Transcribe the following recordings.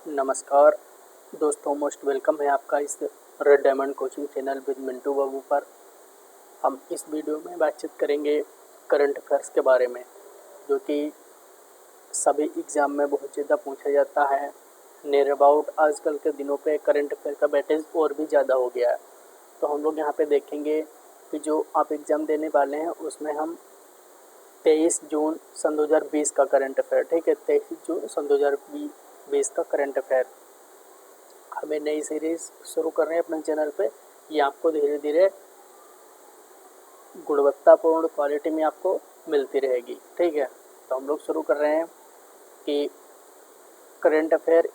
नमस्कार दोस्तों, most welcome है आपका इस red diamond coaching channel with Mintu Babu पर। हम इस वीडियो में बातचीत करेंगे करंट अफेयर्स के बारे में, जो कि सभी एग्ज़ाम में बहुत ज़्यादा पूछा जाता है। नियर अबाउट आजकल के दिनों पे करंट अफेयर का वेटेज और भी ज़्यादा हो गया है। तो हम लोग यहाँ पे देखेंगे कि जो आप एग्ज़ाम देने वाले हैं उसमें हम 23 जून सन 2020 का करंट अफेयर, ठीक है, 23 जून सन 2020 का करंट अफेयर हमें नई सीरीज़ शुरू कर रहे हैं अपने चैनल पे। ये आपको धीरे धीरे गुणवत्तापूर्ण क्वालिटी में आपको मिलती रहेगी, ठीक है। तो हम लोग शुरू कर रहे हैं कि करंट अफेयर,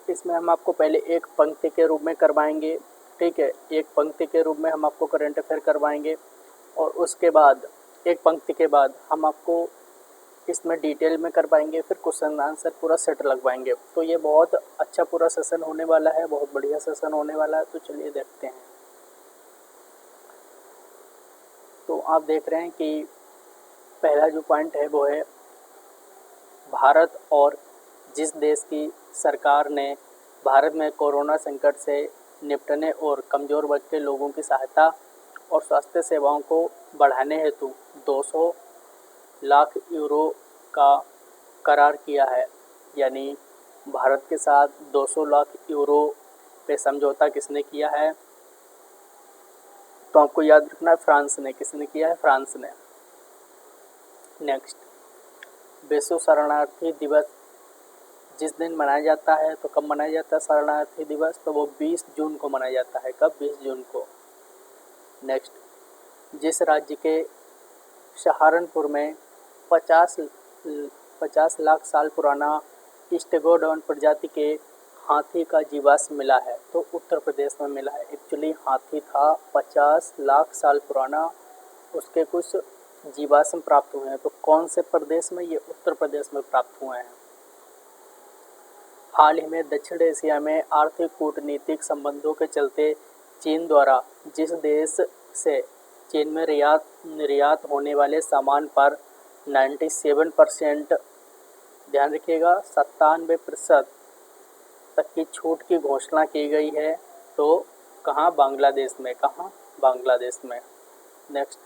इसमें हम आपको पहले एक पंक्ति के रूप में करवाएंगे, ठीक है। एक पंक्ति के रूप में हम आपको करंट अफेयर करवाएंगे और उसके बाद एक पंक्ति के बाद हम आपको इसमें डिटेल में करवाएंगे, फिर क्वेश्चन आंसर पूरा सेट लगवाएंगे। तो ये बहुत अच्छा पूरा सेशन होने वाला है, बहुत बढ़िया सेशन होने वाला है। तो चलिए देखते हैं। तो आप देख रहे हैं कि पहला जो पॉइंट है वो है भारत और जिस देश की सरकार ने भारत में कोरोना संकट से निपटने और कमज़ोर वर्ग के लोगों की सहायता और स्वास्थ्य सेवाओं को बढ़ाने हेतु 200 लाख यूरो का करार किया है, यानी भारत के साथ 200 लाख यूरो पे समझौता किसने किया है? तो आपको याद रखना है, फ्रांस ने। किसने किया है? फ्रांस ने। नेक्स्ट, विश्व शरणार्थी दिवस जिस दिन मनाया जाता है, तो कब मनाया जाता है शरणार्थी दिवस? तो वो 20 जून को मनाया जाता है। कब? 20 जून को। नेक्स्ट, जिस राज्य के सहारनपुर में 50 लाख साल पुराना स्टेगोडॉन प्रजाति के हाथी का जीवाश्म मिला है, तो उत्तर प्रदेश में मिला है। एक्चुअली हाथी था 50 लाख साल पुराना, उसके कुछ जीवाश्म प्राप्त हुए हैं। तो कौन से प्रदेश में? ये उत्तर प्रदेश में प्राप्त हुए हैं। हाल ही में दक्षिण एशिया में आर्थिक कूटनीतिक संबंधों के चलते चीन द्वारा जिस देश से चीन में निर्यात होने वाले सामान पर 97%, ध्यान रखिएगा, 97% तक की छूट की घोषणा की गई है। तो कहाँ? बांग्लादेश में। कहाँ? बांग्लादेश में। नेक्स्ट,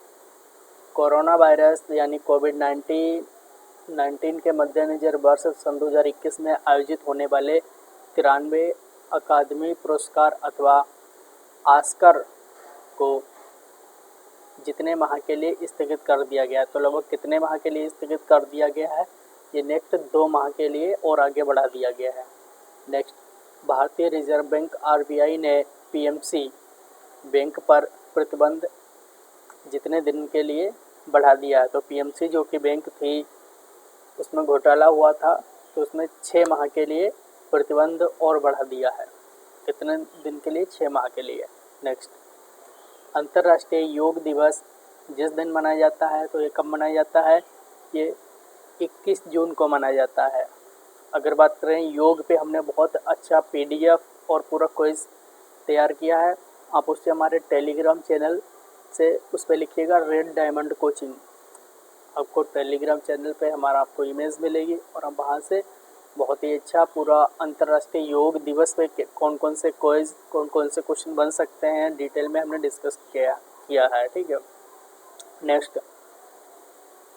कोरोना वायरस यानी कोविड-19 के मद्देनज़र वर्ष सन 2021 में आयोजित होने वाले 93 अकादमी पुरस्कार अथवा ऑस्कर को जितने माह के लिए स्थगित कर दिया गया है? तो लगभग कितने माह के लिए स्थगित कर दिया गया है? ये नेक्स्ट 2 माह के लिए और आगे बढ़ा दिया गया है। नेक्स्ट, भारतीय रिजर्व बैंक RBI ने PMC बैंक पर प्रतिबंध जितने दिन के लिए बढ़ा दिया है? तो PMC जो कि बैंक थी, उसमें घोटाला हुआ था, तो उसमें 6 माह के लिए प्रतिबंध और बढ़ा दिया है। कितने दिन के लिए? 6 माह के लिए। नेक्स्ट, अंतर्राष्ट्रीय योग दिवस जिस दिन मनाया जाता है, तो ये कब मनाया जाता है? ये 21 जून को मनाया जाता है। अगर बात करें योग पे, हमने बहुत अच्छा PDF और पूरा क्विज तैयार किया है। आप उससे हमारे टेलीग्राम चैनल से उस पर लिखिएगा रेड डायमंड कोचिंग। आपको टेलीग्राम चैनल पे हमारा आपको इमेज मिलेगी और हम वहाँ से बहुत ही अच्छा पूरा अंतर्राष्ट्रीय योग दिवस पे कौन कौन से क्विज, कौन कौन से क्वेश्चन बन सकते हैं, डिटेल में हमने डिस्कस किया है, ठीक है। नेक्स्ट,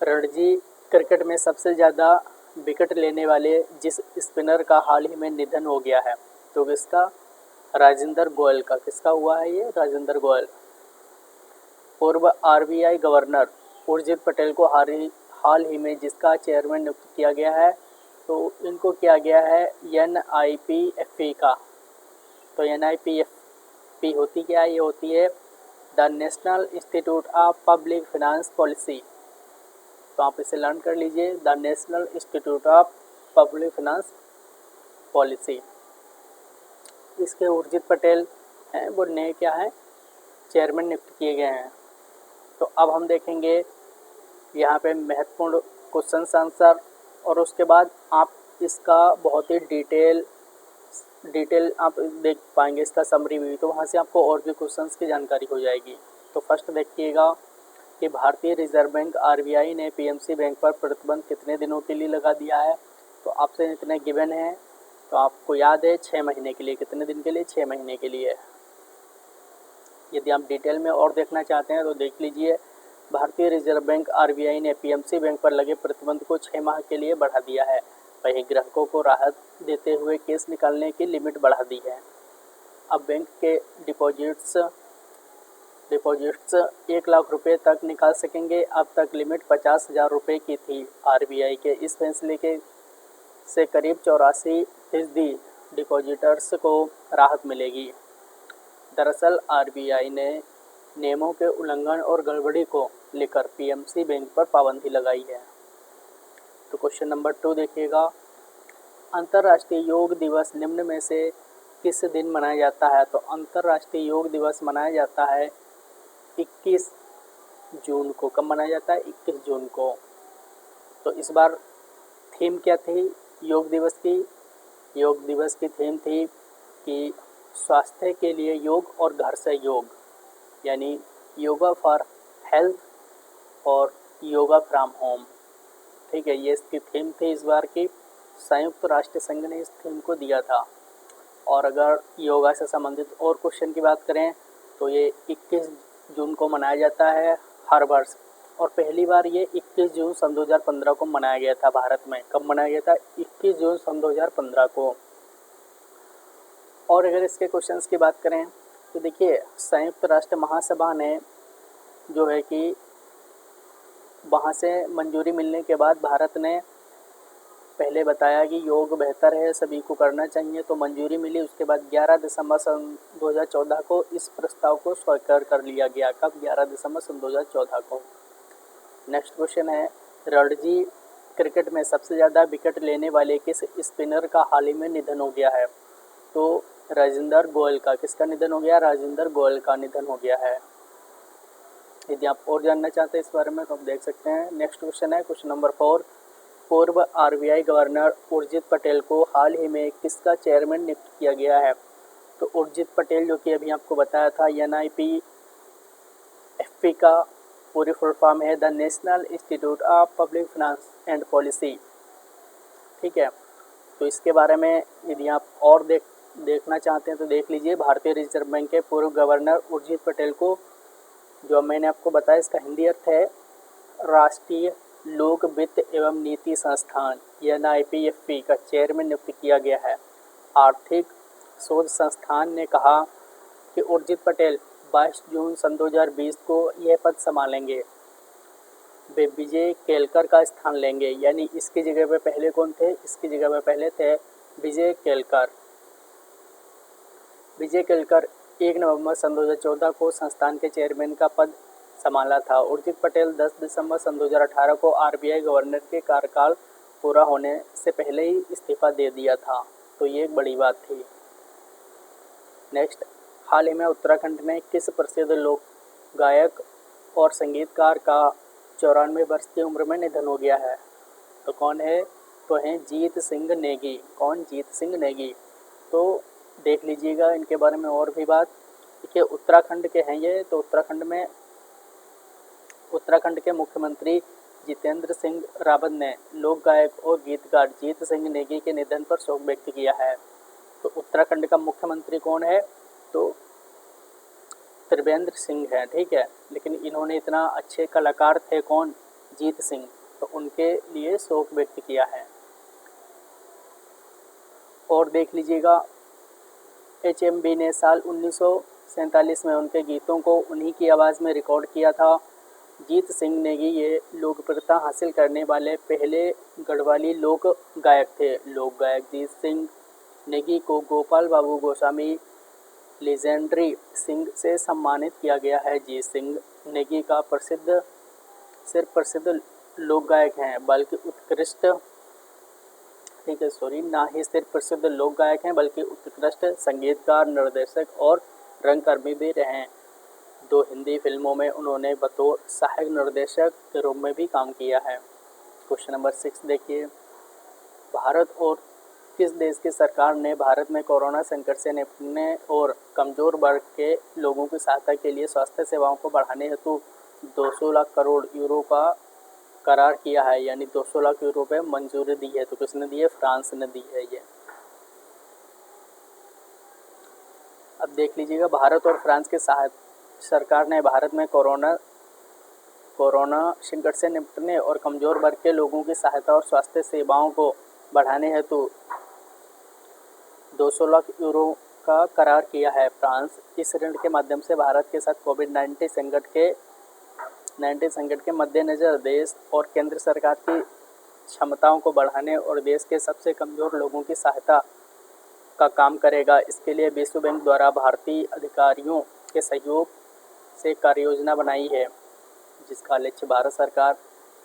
रणजी क्रिकेट में सबसे ज़्यादा विकेट लेने वाले जिस स्पिनर का हाल ही में निधन हो गया है, तो किसका? राजेंद्र गोयल का। किसका हुआ है ये? राजेंद्र गोयल। पूर्व RBI गवर्नर उर्जित पटेल को हाल ही में जिसका चेयरमैन नियुक्त किया गया है, तो इनको किया गया है NIPFP का। तो NIPFP होती क्या है? ये होती है the national institute of public finance policy. तो आप इसे लर्न कर लीजिए, the national institute of public finance policy. इसके उर्जित पटेल हैं, वो नए क्या है? चेयरमैन नियुक्त किए गए हैं। तो अब हम देखेंगे यहाँ पे महत्वपूर्ण क्वेश्चन आंसर, और उसके बाद आप इसका बहुत ही डिटेल आप देख पाएंगे, इसका समरी भी। तो वहाँ से आपको और भी क्वेश्चंस की जानकारी हो जाएगी। तो फर्स्ट देखिएगा कि भारतीय रिजर्व बैंक RBI ने PMC बैंक पर प्रतिबंध कितने दिनों के लिए लगा दिया है? तो आपसे इतने गिवन है, तो आपको याद है 6 महीने के लिए। कितने दिन के लिए? 6 महीने के लिए। यदि आप डिटेल में और देखना चाहते हैं तो देख लीजिए, भारतीय रिजर्व बैंक आरबीआई ने पीएमसी बैंक पर लगे प्रतिबंध को 6 माह के लिए बढ़ा दिया है। वहीं ग्राहकों को राहत देते हुए केस निकालने की लिमिट बढ़ा दी है। अब बैंक के डिपॉजिट्स 1 लाख रुपए तक निकाल सकेंगे। अब तक लिमिट 50,000 रुपये की थी। आरबीआई के इस फैसले के से करीब 84% डिपॉजिटर्स को राहत मिलेगी। दरअसल आरबीआई ने नियमों के उल्लंघन और गड़बड़ी को लेकर पीएमसी बैंक पर पाबंदी लगाई है। तो क्वेश्चन नंबर 2 देखिएगा, अंतर्राष्ट्रीय योग दिवस निम्न में से किस दिन मनाया जाता है? तो अंतर्राष्ट्रीय योग दिवस मनाया जाता है 21 जून को। कब मनाया जाता है? 21 जून को। तो इस बार थीम क्या थी योग दिवस की? योग दिवस की थीम थी कि स्वास्थ्य के लिए योग और घर से योग, यानी योगा फॉर हेल्थ और योगा फ्रॉम होम। ठीक है, ये इसकी थीम थी इस बार की। संयुक्त राष्ट्र संघ ने इस थीम को दिया था। और अगर योगा से संबंधित और क्वेश्चन की बात करें तो ये 21 जून को मनाया जाता है हर वर्ष। और पहली बार ये 21 जून सन 2015 को मनाया गया था भारत में। कब मनाया गया था? 21 जून सन 2015 को। और अगर इसके क्वेश्चंस की बात करें तो देखिए, संयुक्त राष्ट्र महासभा ने जो है कि वहाँ से मंजूरी मिलने के बाद भारत ने पहले बताया कि योग बेहतर है, सभी को करना चाहिए, तो मंजूरी मिली। उसके बाद 11 दिसंबर सन 2014 को इस प्रस्ताव को स्वीकार कर लिया गया। कब? 11 दिसंबर सन 2014 को। नेक्स्ट क्वेश्चन है, रणजी क्रिकेट में सबसे ज़्यादा विकेट लेने वाले किस स्पिनर का हाल ही में निधन हो गया है? तो राजेंद्र गोयल का। किसका निधन हो गया? राजेंद्र गोयल का निधन हो गया है। यदि आप और जानना चाहते हैं इस बारे में तो आप देख सकते हैं। नेक्स्ट क्वेश्चन है क्वेश्चन नंबर 4, पूर्व आरबीआई गवर्नर उर्जित पटेल को हाल ही में किसका चेयरमैन नियुक्त किया गया है? तो उर्जित पटेल, जो कि अभी आपको बताया था, NIPFP का पूरी फुल फॉर्म है the national institute of public finance and policy. ठीक है, तो इसके बारे में यदि आप और देखना चाहते हैं तो देख लीजिए। भारतीय रिजर्व बैंक के पूर्व गवर्नर उर्जित पटेल को, जो मैंने आपको बताया, इसका हिंदी अर्थ है राष्ट्रीय लोक वित्त एवं नीति संस्थान NIPFP का चेयरमैन नियुक्त किया गया है। आर्थिक शोध संस्थान ने कहा कि उर्जित पटेल 22 जून सन 2020 को यह पद संभालेंगे। वे विजय केलकर का स्थान लेंगे, यानी इसकी जगह पे पहले कौन थे? इसकी जगह पे पहले थे विजय केलकर। विजय केलकर 1 नवंबर सन 2014 को संस्थान के चेयरमैन का पद संभाला था। उर्जित पटेल 10 दिसंबर सन 2018 को आरबीआई गवर्नर के कार्यकाल पूरा होने से पहले ही इस्तीफा दे दिया था। तो ये एक बड़ी बात थी। नेक्स्ट, हाल ही में उत्तराखंड में किस प्रसिद्ध लोक गायक और संगीतकार का 94 वर्ष की उम्र में निधन हो गया है? तो कौन है? तो हैं जीत सिंह नेगी। कौन? जीत सिंह नेगी। तो देख लीजिएगा इनके बारे में और भी बात। देखिए, उत्तराखंड के हैं ये। तो उत्तराखंड के मुख्यमंत्री जितेंद्र सिंह रावत ने लोक गायक और गीतकार जीत सिंह नेगी के निधन पर शोक व्यक्त किया है। तो उत्तराखंड का मुख्यमंत्री कौन है? तो त्रिवेंद्र सिंह है। ठीक है, लेकिन इन्होंने इतना अच्छे कलाकार थे, कौन? जीत सिंह, तो उनके लिए शोक व्यक्त किया है। और देख लीजिएगा, HMV ने साल 1947 में उनके गीतों को उन्हीं की आवाज़ में रिकॉर्ड किया था। जीत सिंह नेगी ये लोकप्रियता हासिल करने वाले पहले गढ़वाली लोक गायक थे। लोक गायक जीत सिंह नेगी को गोपाल बाबू गोस्वामी लेजेंडरी सिंह से सम्मानित किया गया है। जीत सिंह नेगी का सिर्फ प्रसिद्ध लोक गायक हैं बल्कि ना ही सिर्फ प्रसिद्ध लोक गायक हैं बल्कि उत्कृष्ट संगीतकार, निर्देशक और रंगकर्मी भी रहे हैं। 2 हिंदी फिल्मों में उन्होंने बतौर सहायक निर्देशक के रूप में भी काम किया है। क्वेश्चन नंबर 6 देखिए, भारत और किस देश की सरकार ने भारत में कोरोना संकट से निपटने और कमज़ोर वर्ग के लोगों की सहायता के लिए स्वास्थ्य सेवाओं को बढ़ाने हेतु 200 लाख करोड़ यूरो का करार किया है, यानी 200 लाख यूरो पे मंजूरी दी है? तो किसने दी है? फ्रांस ने दी है ये। अब देख लीजिएगा, भारत और फ्रांस की सरकार ने भारत में कोरोना संकट से निपटने और कमज़ोर वर्ग के लोगों की सहायता और स्वास्थ्य सेवाओं को बढ़ाने हेतु 200 लाख यूरो का करार किया है। फ्रांस इस ऋण के माध्यम से भारत के साथ कोविड-19 संकट के मद्देनज़र देश और केंद्र सरकार की क्षमताओं को बढ़ाने और देश के सबसे कमज़ोर लोगों की सहायता का काम करेगा। इसके लिए विश्व बैंक द्वारा भारतीय अधिकारियों के सहयोग से कार्ययोजना बनाई है, जिसका लक्ष्य भारत सरकार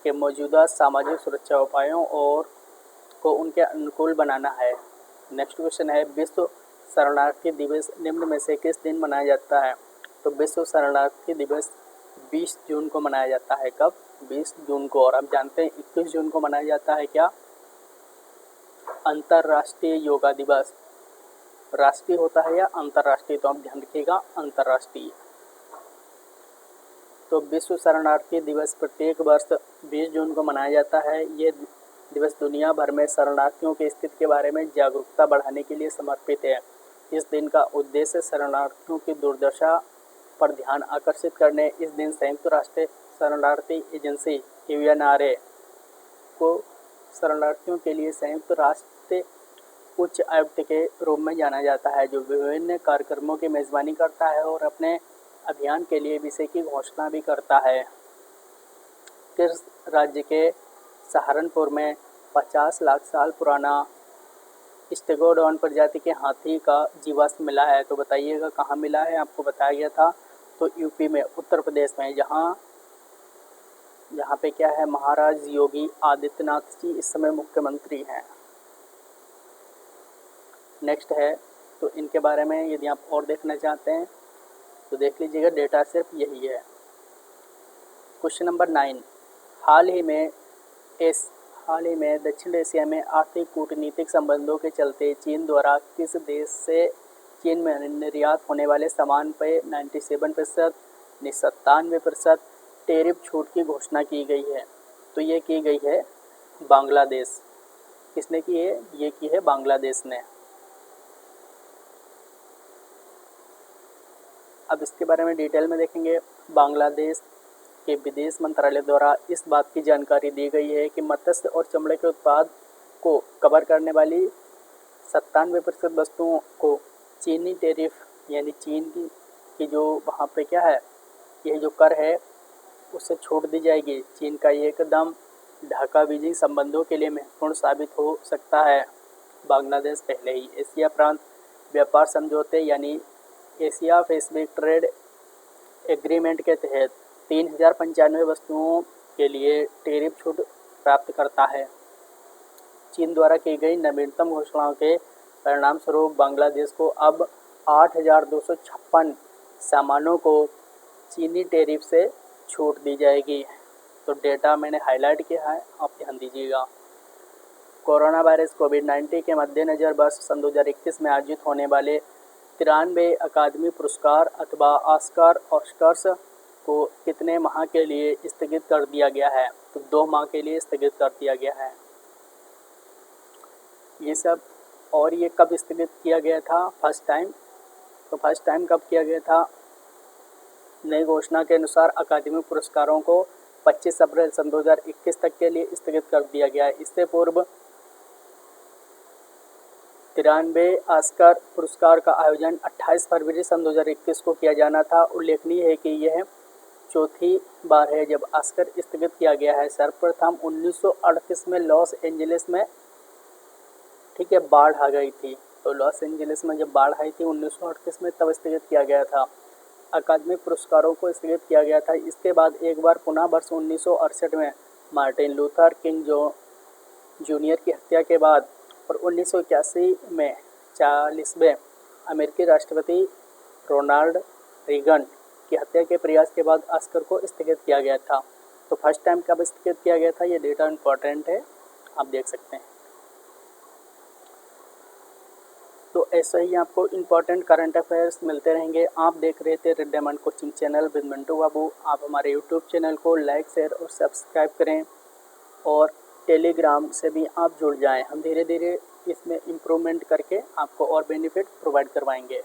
के मौजूदा सामाजिक सुरक्षा उपायों और को उनके अनुकूल बनाना है। नेक्स्ट क्वेश्चन है, विश्व शरणार्थी दिवस निम्न में से किस दिन मनाया जाता है? तो विश्व शरणार्थी दिवस 20 जून को मनाया जाता है। कब? 20 जून को। और आप जानते हैं 21 जून को मनाया जाता है क्या? अंतर्राष्ट्रीय योगा दिवस। राष्ट्रीय होता है या अंतर्राष्ट्रीय? तो आप ध्यान रखिएगा, अंतर्राष्ट्रीय। तो विश्व शरणार्थी दिवस प्रत्येक वर्ष 20 जून को मनाया जाता है। ये दिवस दुनिया भर में शरणार्थियों की स्थिति के बारे में जागरूकता बढ़ाने के लिए समर्पित है। इस दिन का उद्देश्य शरणार्थियों की दुर्दशा पर ध्यान आकर्षित करने इस दिन संयुक्त राष्ट्र शरणार्थी एजेंसी UNRWA को शरणार्थियों के लिए संयुक्त राष्ट्र उच्च आयुक्त के रूप में जाना जाता है, जो विभिन्न कार्यक्रमों की मेज़बानी करता है और अपने अभियान के लिए विषय की घोषणा भी करता है। किस राज्य के सहारनपुर में 50 लाख साल पुराना स्टेगोडॉन प्रजाति के हाथी का जीवाश्म मिला है? तो बताइएगा कहाँ मिला है? आपको बताया गया था तो यूपी में, उत्तर प्रदेश में, जहाँ पे क्या है, महाराज योगी आदित्यनाथ जी इस समय मुख्यमंत्री हैं। नेक्स्ट है, तो इनके बारे में यदि आप और देखना चाहते हैं तो देख लीजिएगा, डेटा सिर्फ यही है। क्वेश्चन नंबर 9, हाल ही में दक्षिण एशिया में आर्थिक कूटनीतिक संबंधों के चलते चीन द्वारा किस देश से चीन में निर्यात होने वाले सामान पर 97%, 97% टैरिफ छूट की घोषणा की गई है? तो ये की गई है बांग्लादेश। किसने की है? ये की है बांग्लादेश ने। अब इसके बारे में डिटेल में देखेंगे। बांग्लादेश के विदेश मंत्रालय द्वारा इस बात की जानकारी दी गई है कि मत्स्य और चमड़े के उत्पाद को कवर करने वाली 97% वस्तुओं को चीनी टैरिफ, यानी चीन की जो वहाँ पे क्या है, यह जो कर है उससे छूट दी जाएगी। चीन का ये कदम ढाका बीजिंग संबंधों के लिए महत्वपूर्ण साबित हो सकता है। बांग्लादेश पहले ही एशिया प्रांत व्यापार समझौते यानी एशिया पैसिफिक ट्रेड एग्रीमेंट के तहत 3095 वस्तुओं के लिए टैरिफ छूट प्राप्त करता है। चीन द्वारा की गई नवीनतम घोषणाओं के परिणाम स्वरूप बांग्लादेश को अब 8256 सामानों को चीनी टैरिफ से छूट दी जाएगी। तो डेटा मैंने हाईलाइट किया है, आप ध्यान दीजिएगा। कोरोना वायरस कोविड-19 के मद्देनज़र वर्ष सन 2021 में आयोजित होने वाले 93 अकादमी पुरस्कार अथवा ऑस्कर्स को कितने माह के लिए स्थगित कर दिया गया है? तो 2 माह के लिए स्थगित कर दिया गया है। ये सब, और ये कब स्थगित किया गया था? First time. तो फर्स्ट टाइम कब किया गया था? नई घोषणा के अनुसार अकादमी पुरस्कारों को 25 अप्रैल सन 2021 तक के लिए स्थगित कर दिया गया है। इससे पूर्व 93 ऑस्कर पुरस्कार का आयोजन 28 फरवरी सन 2021 को किया जाना था। उल्लेखनीय है कि यह चौथी बार है जब ऑस्कर स्थगित किया गया है। सर्वप्रथम 1938 में लॉस एंजलिस में, ठीक है, बाढ़ आ गई थी। तो लॉस एंजलिस में जब बाढ़ आई थी 1938 में, तब स्थगित किया गया था। अकादमी पुरस्कारों को स्थगित किया गया था। इसके बाद एक बार पुनः वर्ष 1968 में मार्टिन लूथर किंग जूनियर की हत्या के बाद और 1981 में 40वें अमेरिकी राष्ट्रपति रोनाल्ड रीगन की हत्या के प्रयास के बाद ऑस्कर को स्थगित किया गया था। तो फर्स्ट टाइम कब स्थगित किया गया था? ये डेटा इम्पॉर्टेंट है, आप देख सकते हैं। तो ऐसा ही आपको इम्पॉर्टेंट करंट अफेयर्स मिलते रहेंगे। आप देख रहे थे red diamond coaching channel with Mintu Babu. आप हमारे यूट्यूब चैनल को लाइक, शेयर और सब्सक्राइब करें और टेलीग्राम से भी आप जुड़ जाएं। हम धीरे धीरे इसमें इम्प्रूवमेंट करके आपको और बेनिफिट प्रोवाइड करवाएंगे।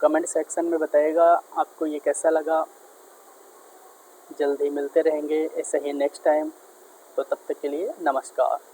कमेंट सेक्शन में बताइएगा आपको ये कैसा लगा। जल्द ही मिलते रहेंगे ऐसे ही नेक्स्ट टाइम, तो तब तक के लिए नमस्कार।